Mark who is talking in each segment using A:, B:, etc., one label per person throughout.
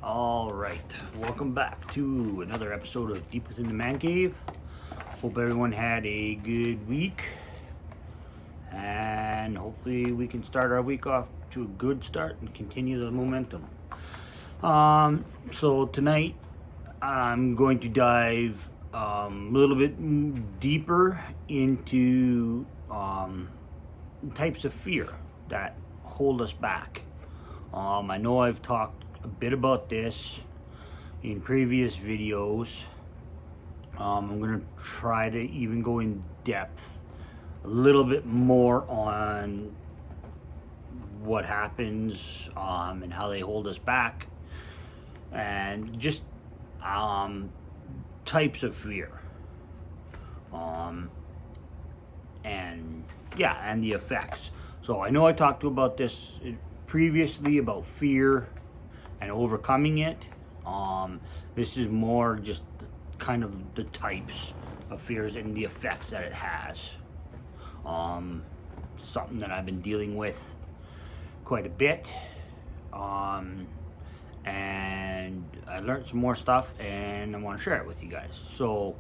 A: All right, welcome back to another episode of Deep Within the Man Cave. Hope everyone had a good week, and hopefully we can start our week off to a good start and continue the momentum. So tonight I'm going to dive a little bit deeper into types of fear that hold us back. I know I've talked a bit about this in previous videos. I'm going to try to even go in depth a little bit more on what happens and how they hold us back, and just types of fear, and the effects. So I know I talked about this previously about fear and overcoming it. This is more just kind of the types of fears and the effects that it has. Something that I've been dealing with quite a bit. And I learned some more stuff and I want to share it with you guys. So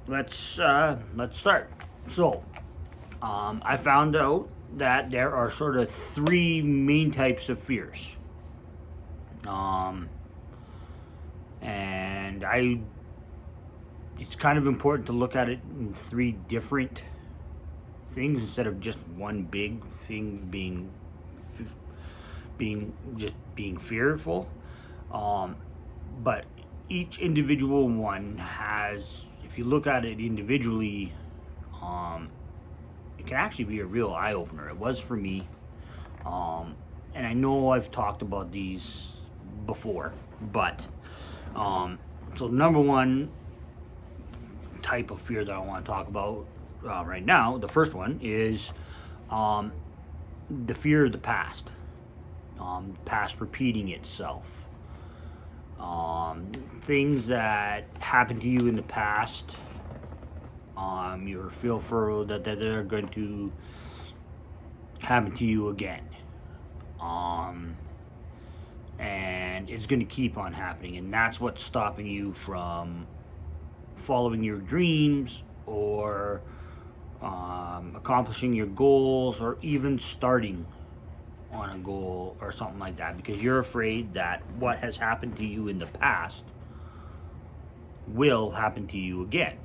A: let's start. So I found out that there are sort of three main types of fears. And it's kind of important to look at it in three different things instead of just one big thing being fearful. But each individual one has, if you look at it individually, it can actually be a real eye-opener. It was for me. And I know I've talked about these before, but so number one type of fear that I want to talk about right now, the first one is the fear of the past. Past repeating itself. Things that happened to you in the past, you feel for that they're going to happen to you again. And it's going to keep on happening, and that's what's stopping you from following your dreams or accomplishing your goals or even starting on a goal or something like that, because you're afraid that what has happened to you in the past will happen to you again.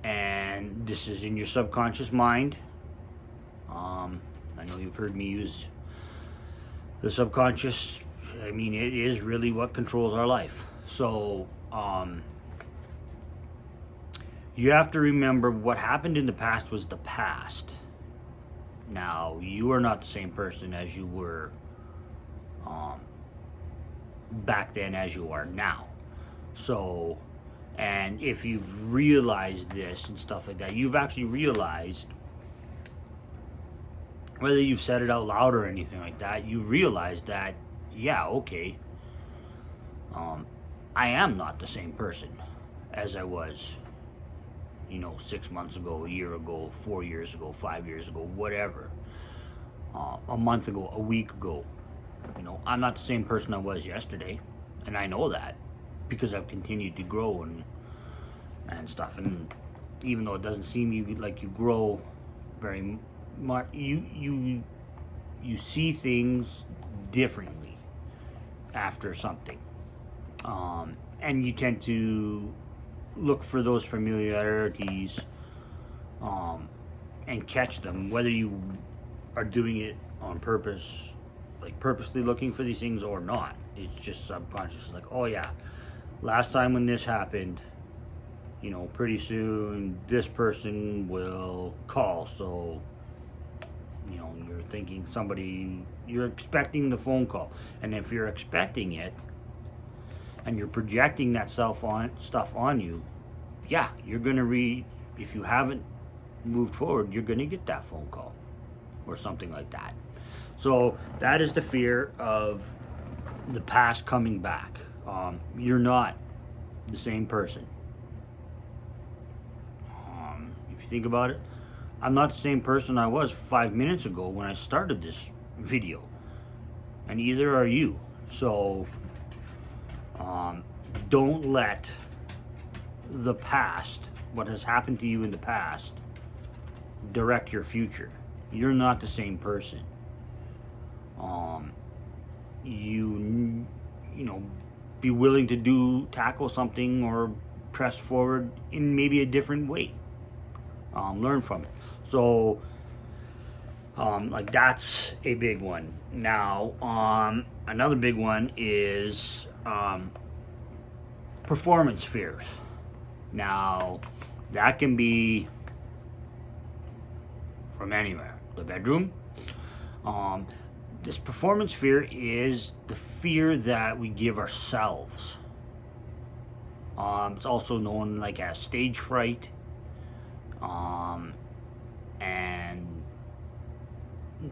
A: And this is in your subconscious mind. I know you've heard me use the subconscious. I mean, it is really what controls our life. So you have to remember what happened in the past was the past. Now, you are not the same person as you were back then as you are now. So, and if you've realized this and stuff like that, you've actually realized, whether you've said it out loud or anything like that, you realize that, yeah, okay, I am not the same person as I was, 6 months ago, a year ago, 4 years ago, 5 years ago, whatever, a month ago, a week ago. I'm not the same person I was yesterday, and I know that because I've continued to grow and stuff. And even though it doesn't seem like you grow very much, you see things differently after something, and you tend to look for those familiarities and catch them, whether you are doing it on purpose, like purposely looking for these things, or not. It's just subconscious, like, oh yeah, last time when this happened, pretty soon this person will call. So you're thinking you're expecting the phone call, and if you're expecting it and you're projecting that stuff on you, yeah, you're gonna if you haven't moved forward, you're gonna get that phone call or something like that. So that is the fear of the past coming back. You're not the same person. If you think about it, I'm not the same person I was 5 minutes ago when I started this video, and either are you. So don't let the past, what has happened to you in the past, direct your future. You're not the same person. You know, be willing to tackle something or press forward in maybe a different way. Learn from it. So like that's a big one. Now another big one is performance fears. Now that can be from anywhere. The bedroom. This performance fear is the fear that we give ourselves. It's also known like as stage fright, and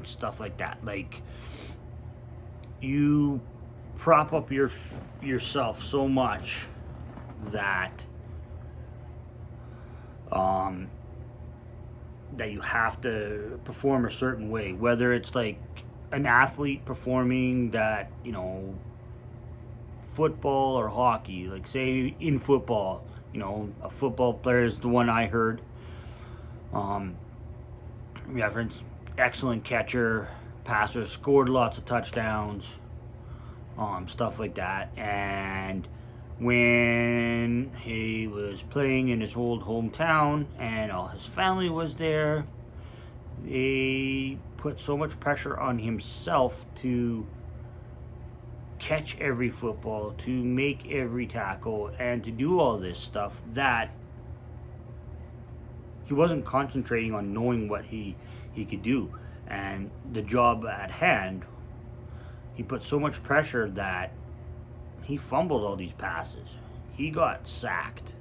A: stuff like that. Like you prop up yourself so much that that you have to perform a certain way, whether it's like an athlete performing that, you know, football or hockey. Like say in football, you know, a football player is the one I heard reference, excellent catcher, passer, scored lots of touchdowns, stuff like that. And when he was playing in his old hometown and all his family was there, they put so much pressure on himself to catch every football, to make every tackle, and to do all this stuff that he wasn't concentrating on knowing what he could do. And the job at hand, he put so much pressure that he fumbled all these passes. He got sacked.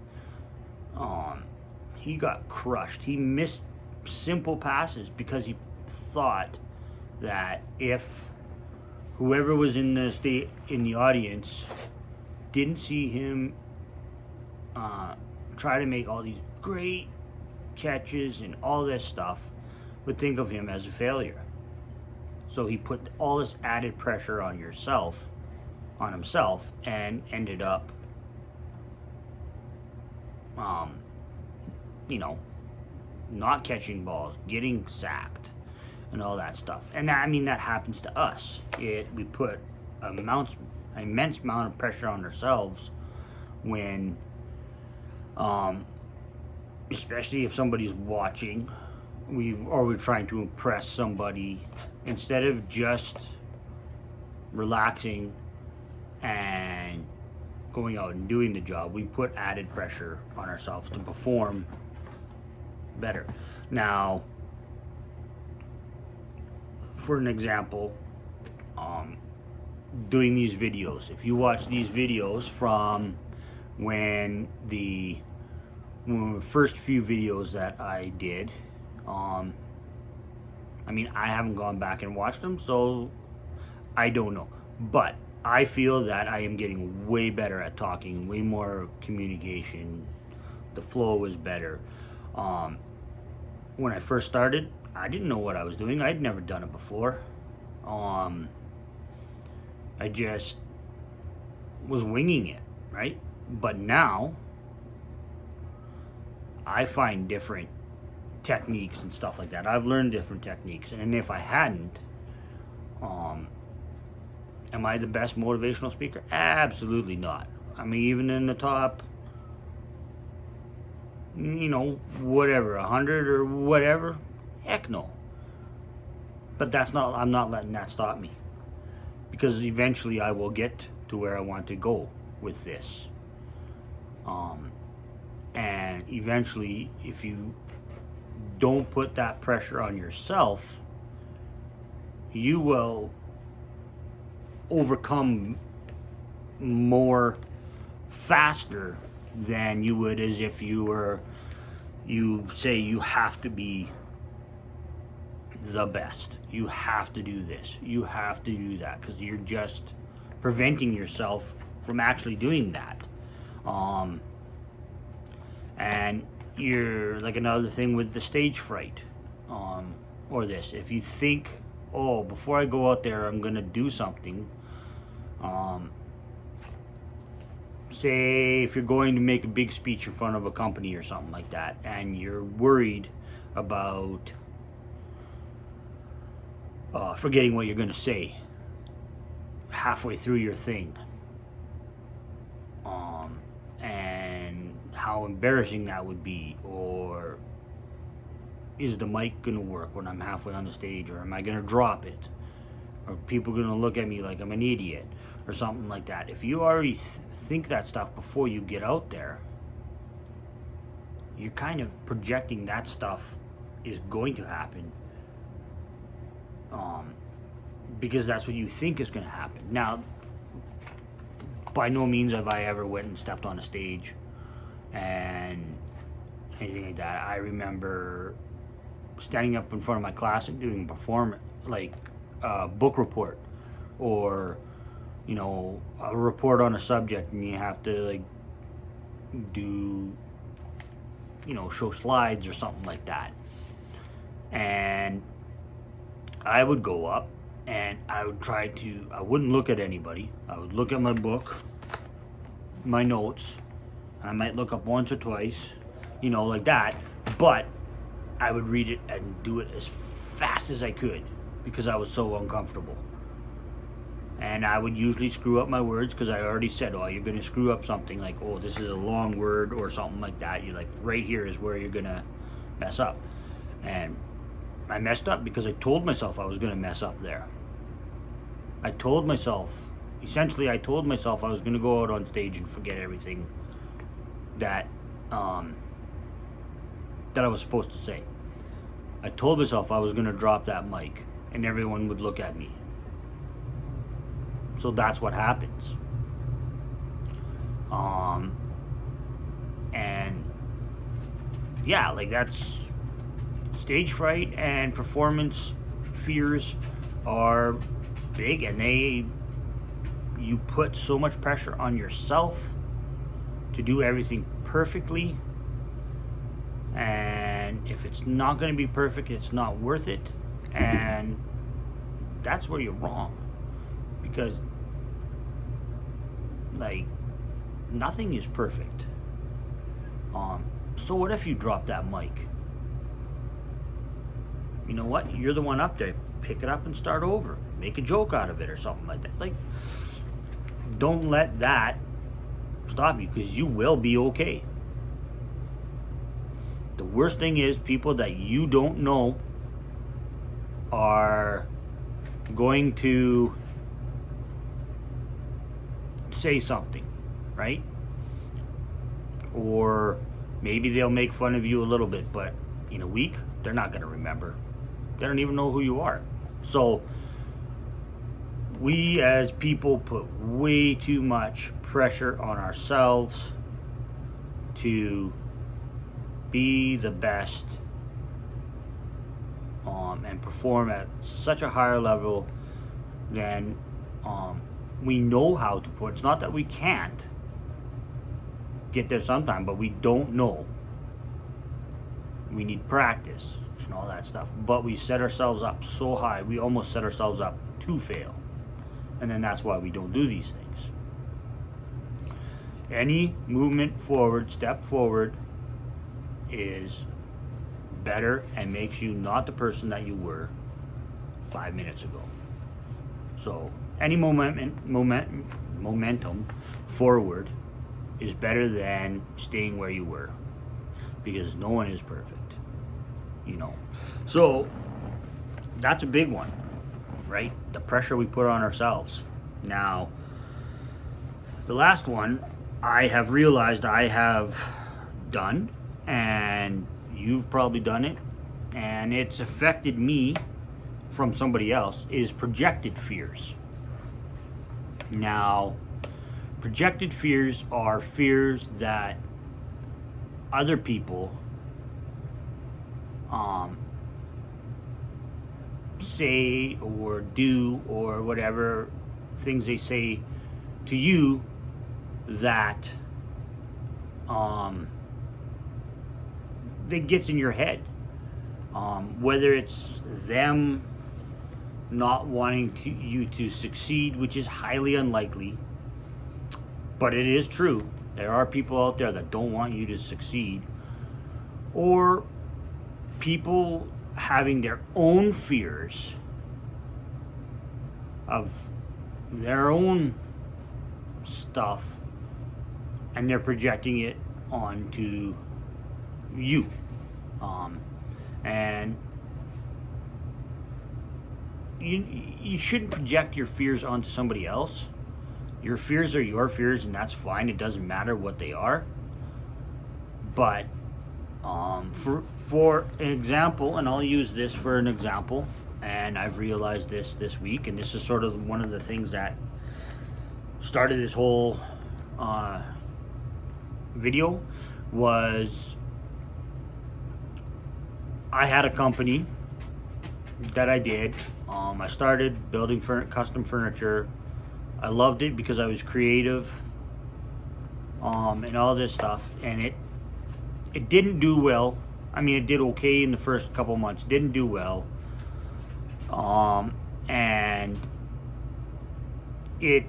A: He got crushed. He missed simple passes because he thought that if whoever was in the audience didn't see him try to make all these great catches and all this stuff, would think of him as a failure. So he put all this added pressure on himself, and ended up, you know, not catching balls, getting sacked, and all that stuff. And that, I mean, that happens to us. We put immense amount of pressure on ourselves when, especially if somebody's watching, we're trying to impress somebody, instead of just relaxing and going out and doing the job, we put added pressure on ourselves to perform better. Now, for an example, doing these videos. If you watch these videos from when the first few videos that I did, I mean, I haven't gone back and watched them, so I don't know. But I feel that I am getting way better at talking, way more communication. The flow is better. When I first started, I didn't know what I was doing. I'd never done it before. I just was winging it, right? But now, I find different techniques and stuff like that. I've learned different techniques, and if I hadn't, am I the best motivational speaker? Absolutely not. I mean, even in the top, you know, whatever, 100 or whatever, heck no. But I'm not letting that stop me, because eventually I will get to where I want to go with this. And eventually, if you don't put that pressure on yourself, you will overcome more faster than you would as if you say you have to be the best. You have to do this. You have to do that, because you're just preventing yourself from actually doing that. And you're like, another thing with the stage fright, or this, if you think oh, before I go out there, I'm gonna do something. Um, Say if you're going to make a big speech in front of a company or something like that, and you're worried about forgetting what you're gonna say halfway through your thing, and how embarrassing that would be, or is the mic gonna work when I'm halfway on the stage, or am I gonna drop it, or people gonna look at me like I'm an idiot, or something like that. If you already think that stuff before you get out there, you're kind of projecting that stuff is going to happen, because that's what you think is going to happen. Now, by no means have I ever went and stepped on a stage and anything like that. I remember standing up in front of my class and doing a performance, like a book report, or a report on a subject, and you have to like do show slides or something like that. And I would go up and I wouldn't look at anybody. I would look at my book, my notes. I might look up once or twice, like that. But I would read it and do it as fast as I could because I was so uncomfortable. And I would usually screw up my words because I already said, oh, you're going to screw up something, like, oh, this is a long word or something like that. You're like, right here is where you're going to mess up. And I messed up because I told myself I was going to mess up there. I told myself I was going to go out on stage and forget everything that I was supposed to say. I told myself I was going to drop that mic and everyone would look at me. So that's what happens. And yeah, like that's stage fright and performance fears are big, and you put so much pressure on yourself to do everything perfectly, and if it's not going to be perfect, it's not worth it. And that's where you're wrong, because like nothing is perfect. So what if you drop that mic? You know what? You're the one up there. Pick it up and start over. Make a joke out of it or something like that. Like, don't let that stop you, because you will be okay. The worst thing is people that you don't know are going to say something, right? Or maybe they'll make fun of you a little bit, but in a week, they're not going to remember. They don't even know who you are. So we as people put way too much pressure on ourselves to be the best, and perform at such a higher level than we know how to put. It's not that we can't get there sometime, but we don't know. We need practice and all that stuff. But we set ourselves up so high, we almost set ourselves up to fail. And then that's why we don't do these things. Any movement forward, step forward, is better and makes you not the person that you were 5 minutes ago. So any momentum forward is better than staying where you were, because no one is perfect, So that's a big one, right? The pressure we put on ourselves. Now, the last one I have realized I have done, and you've probably done it, and it's affected me from somebody else, is projected fears. Now, projected fears are fears that other people say or do, or whatever things they say to you that that gets in your head, whether it's them not wanting you to succeed, which is highly unlikely, but it is true. There are people out there that don't want you to succeed, or people having their own fears of their own stuff, and they're projecting it onto you. And you shouldn't project your fears onto somebody else. Your fears are your fears, and that's fine. It doesn't matter what they are. But for an example, and I'll use this for an example, and I've realized this week, and this is sort of one of the things that started this whole video, was I had a company that I did. I started building custom furniture. I loved it because I was creative, and all this stuff, and it didn't do well. I mean, it did okay in the first couple months. Didn't do well, and I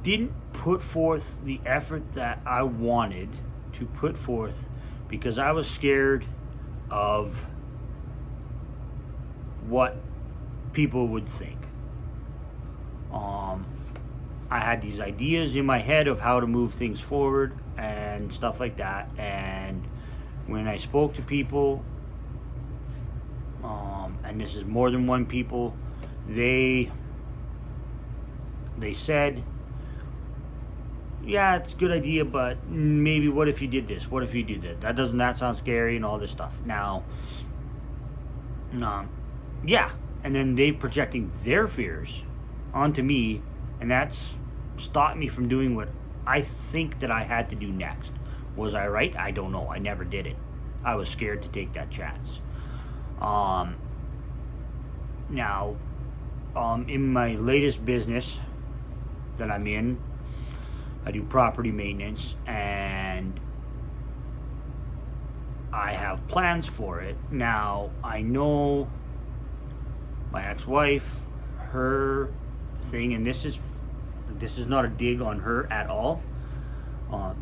A: didn't put forth the effort that I wanted to put forth because I was scared of what people would think. I had these ideas in my head of how to move things forward and stuff like that, and when I spoke to people, and this is more than one people, they said, yeah, it's a good idea, but maybe what if you did this? What if you did that? That sound scary and all this stuff. Now, yeah, and then they projecting their fears onto me, and that's stopped me from doing what I think that I had to do next. Was I right? I don't know. I never did it. I was scared to take that chance. Now, in my latest business that I'm in, I do property maintenance, and I have plans for it. Now, I know my ex-wife, her thing, and this is not a dig on her at all.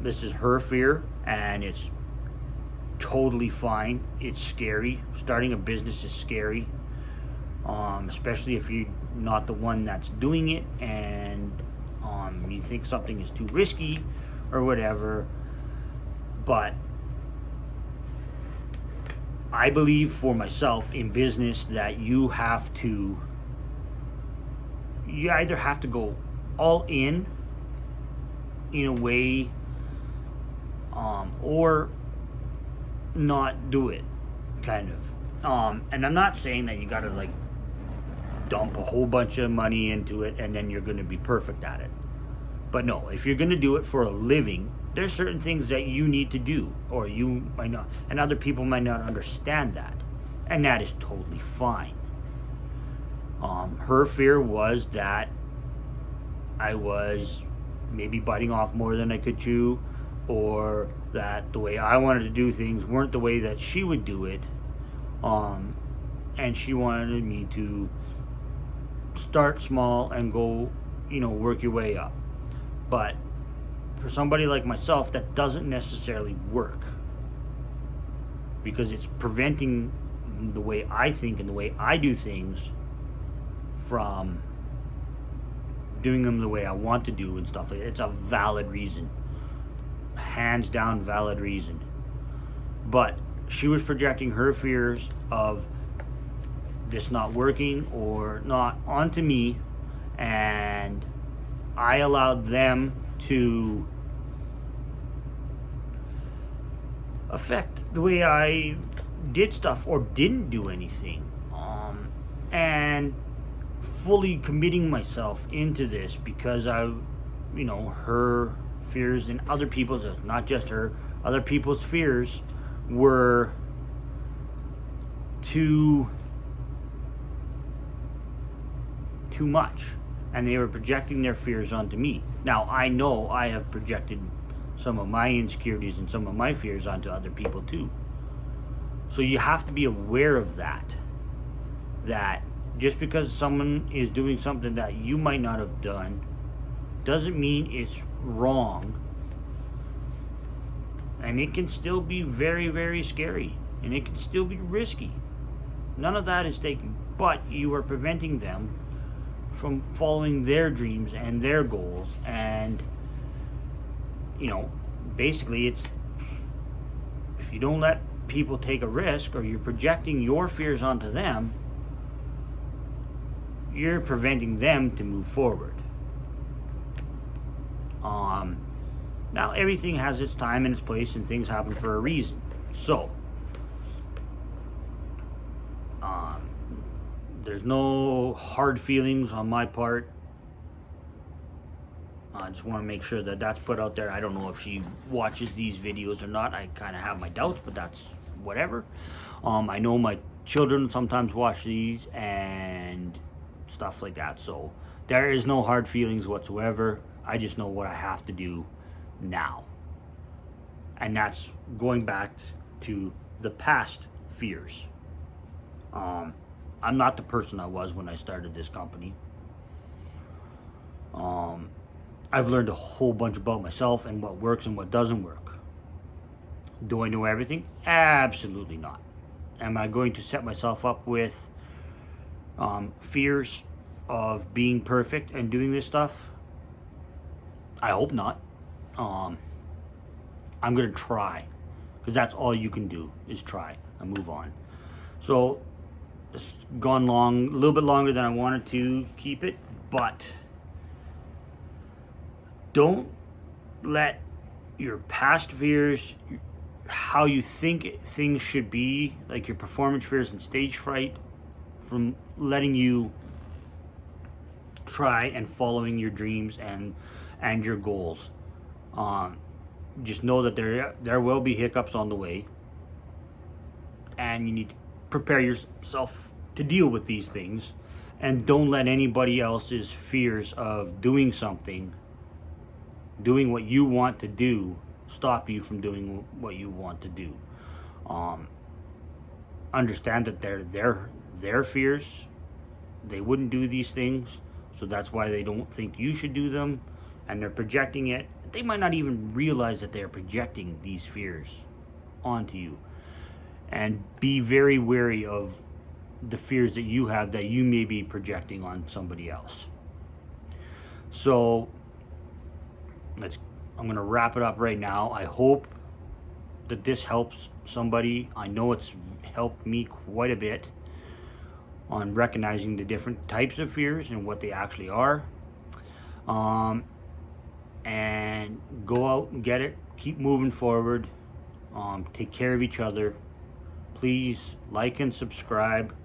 A: This is her fear, and it's totally fine. It's scary. Starting a business is scary, especially if you're not the one that's doing it, and you think something is too risky or whatever. But I believe for myself in business that you either have to go all in a way, or not do it, kind of. And I'm not saying that you gotta like dump a whole bunch of money into it and then you're gonna be perfect at it. But no, if you're gonna do it for a living, there's certain things that you need to do, or you might not, and other people might not understand that, and that is totally fine. Her fear was that I was maybe biting off more than I could chew, or that the way I wanted to do things weren't the way that she would do it, and she wanted me to start small and go, work your way up. But for somebody like myself, that doesn't necessarily work, because it's preventing the way I think and the way I do things from doing them the way I want to do and stuff like that. It's a valid reason, hands down valid reason. But she was projecting her fears of this not working or not onto me, and I allowed them to affect the way I did stuff or didn't do anything, and fully committing myself into this because her fears and other people's, not just her, other people's fears were too much, and they were projecting their fears onto me. Now, I know I have projected some of my insecurities and some of my fears onto other people too, So you have to be aware of that. That just because someone is doing something that you might not have done doesn't mean it's wrong. And it can still be very, very scary. And it can still be risky. None of that is taken. But you are preventing them from following their dreams and their goals. And, you know, basically it's, if you don't let people take a risk, or you're projecting your fears onto them, you're preventing them to move forward. Now everything has its time and its place, and things happen for a reason. So there's no hard feelings on my part. I just want to make sure that that's put out there. I don't know if she watches these videos or not. I kind of have my doubts, but that's whatever. I know my children sometimes watch these and stuff like that. So there is no hard feelings whatsoever. I just know what I have to do now. And that's going back to the past fears. I'm not the person I was when I started this company. I've learned a whole bunch about myself and what works and what doesn't work. Do I know everything? Absolutely not. Am I going to set myself up with fears of being perfect and doing this stuff? I hope not. I'm going to try, because that's all you can do is try and move on. So it's gone long, a little bit longer than I wanted to keep it, but don't let your past fears, how you think things should be, like your performance fears and stage fright, from letting you try and following your dreams and your goals. Just know that there will be hiccups on the way, and you need to prepare yourself to deal with these things, and don't let anybody else's fears of doing something, doing what you want to do, stop you from doing what you want to do. Understand that their fears, they wouldn't do these things, so that's why they don't think you should do them, and they're projecting it. They might not even realize that they're projecting these fears onto you. And be very wary of the fears that you have that you may be projecting on somebody else. So I'm going to wrap it up right now. I hope that this helps somebody. I know it's helped me quite a bit on recognizing the different types of fears and what they actually are. And go out and get it. Keep moving forward. Take care of each other. Please like and subscribe.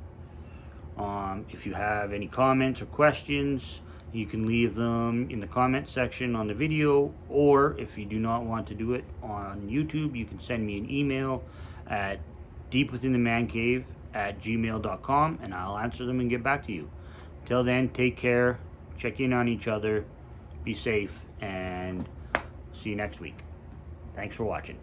A: If you have any comments or questions, you can leave them in the comment section on the video, or if you do not want to do it on YouTube, you can send me an email at deepwithinthemancave@gmail.com, and I'll answer them and get back to you. Till then, take care, check in on each other, be safe, and see you next week. Thanks for watching.